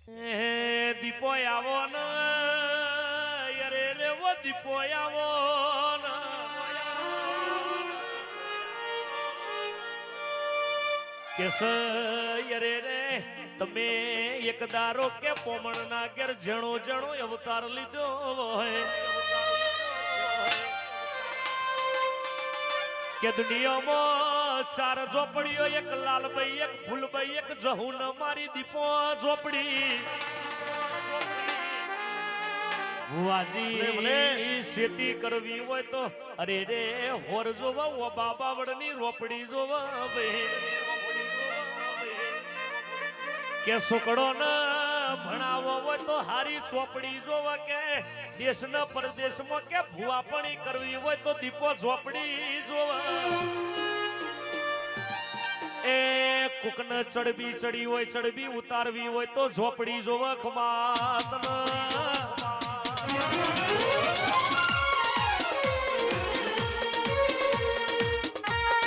દીપો આવો ને અરે રે વો દીપો આવો ને કેસ અરે રે તમે એક દારો કે પોમણ ના ઘેર જણો જણો અવતાર લીધો હોય કે દુનિયામાં ચાર ઝોપડીઓ એક લાલભાઈ એક ફૂલભાઈ એક જહુન મારી દીપો ઝોપડી ભુવાજી ખેતી કરવી હોય તો અરે રે હોર જોવા ઓ બાબાવડની રોપડી જોવા કે સુકડો ને ભણાવો હોય તો હારી ચોપડી જોવા કે દેશના પરદેશમાં કે ભુવાપણી કરવી હોય તો દીપો ઝોપડી જોવા એ કુકને ચડબી ચડી હોય ચડબી ઉતારવી હોય તો ઝોપડી જોવા ખમાત